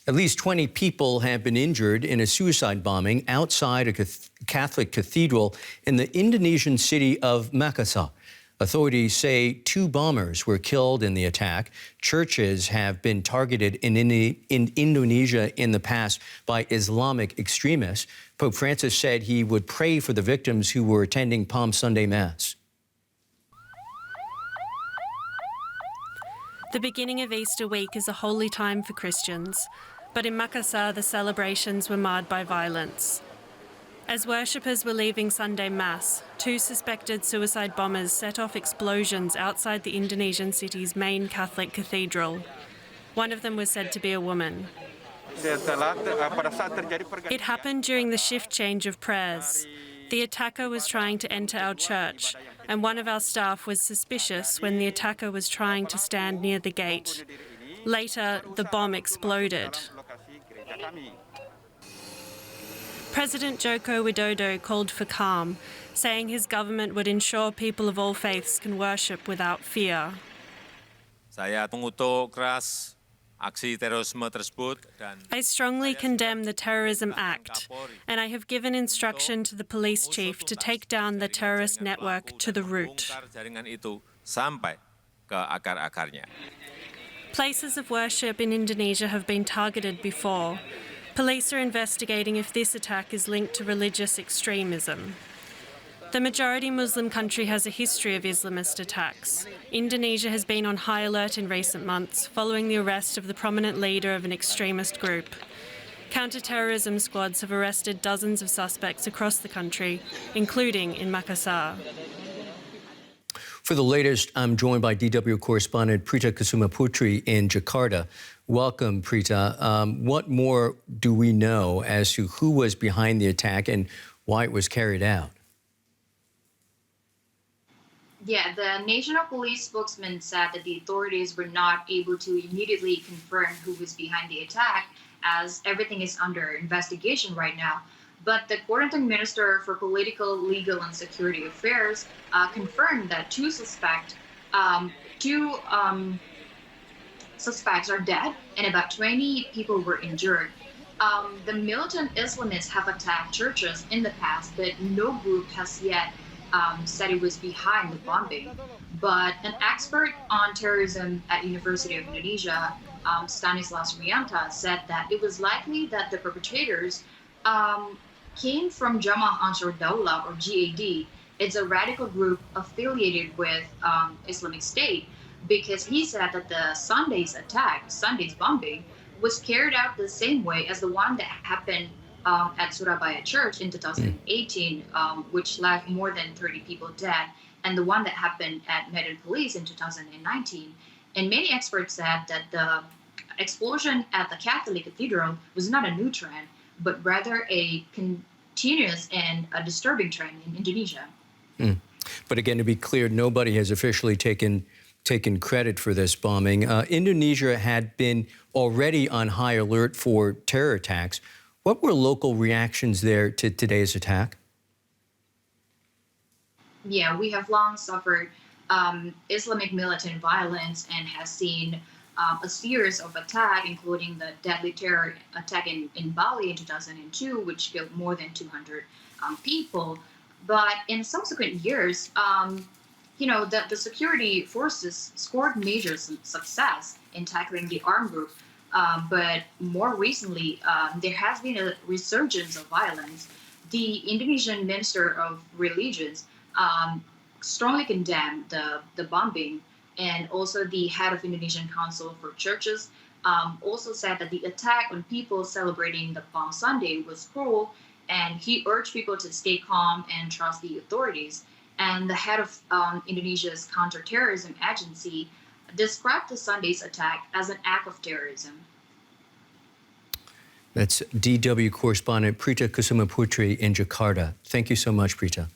At least 20 people have been injured in a suicide bombing outside a Catholic cathedral in the Indonesian city of Makassar. Authorities say 2 bombers were killed in the attack. Churches have been targeted in Indonesia in the past by Islamic extremists. Pope Francis said he would pray for the victims who were attending Palm Sunday Mass. The beginning of Easter week is a holy time for Christians, but in Makassar the celebrations were marred by violence. As worshippers were leaving Sunday Mass, 2 suspected suicide bombers set off explosions outside the Indonesian city's main Catholic cathedral. One of them was said to be a woman. It happened during the shift change of prayers. The attacker was trying to enter our church, and one of our staff was suspicious when the attacker was trying to stand near the gate. Later, the bomb exploded. President Joko Widodo called for calm, saying his government would ensure people of all faiths can worship without fear. Saya mengutuk keras aksi terorisme tersebut dan I strongly condemn the terrorism act, and I have given instruction to the police chief to take down the terrorist network to the root. jaringan itu sampai ke akar-akarnya. Places of worship in Indonesia have been targeted before. Police are investigating if this attack is linked to religious extremism. The majority Muslim country has a history of Islamist attacks. Indonesia has been on high alert in recent months following the arrest of the prominent leader of an extremist group. Counter-terrorism squads have arrested dozens of suspects across the country, including in Makassar. For the latest, I'm joined by DW correspondent Prita Kusumaputri in Jakarta. Welcome, Prita. What more do we know as to who was behind the attack and why it was carried out? Yeah, the National Police spokesman said that the authorities were not able to immediately confirm who was behind the attack, as everything is under investigation right now. But the Coordinating Minister for Political, Legal and Security Affairs confirmed that 2 suspects are dead and about 20 people were injured. The militant Islamists have attacked churches in the past, but no group has yet said it was behind the bombing. But an expert on terrorism at University of Indonesia, Stanislas Rianta, said that it was likely that the perpetrators came from Jamaah Ansar Daulah, or GAD. It's a radical group affiliated with Islamic State, because he said that the Sunday's bombing, was carried out the same way as the one that happened at Surabaya Church in 2018, which left more than 30 people dead, and the one that happened at Medan Police in 2019. And many experts said that the explosion at the Catholic Cathedral was not a new trend, but rather a continuous and a disturbing trend in Indonesia. But again, to be clear, nobody has officially taken credit for this bombing. Indonesia had been already on high alert for terror attacks. What were local reactions there to today's attack? Yeah, we have long suffered Islamic militant violence and has seen a series of attacks, including the deadly terror attack in Bali in 2002, which killed more than 200 people. But in subsequent years, the security forces scored major success in tackling the armed group. But more recently, there has been a resurgence of violence. The Indonesian Minister of Religions strongly condemned the bombing, and also the head of Indonesian Council for Churches also said that the attack on people celebrating the Palm Sunday was cruel, and he urged people to stay calm and trust the authorities. And the head of Indonesia's counterterrorism agency described the Sunday's attack as an act of terrorism. That's DW correspondent Prita Kusumaputri in Jakarta. Thank you so much, Prita.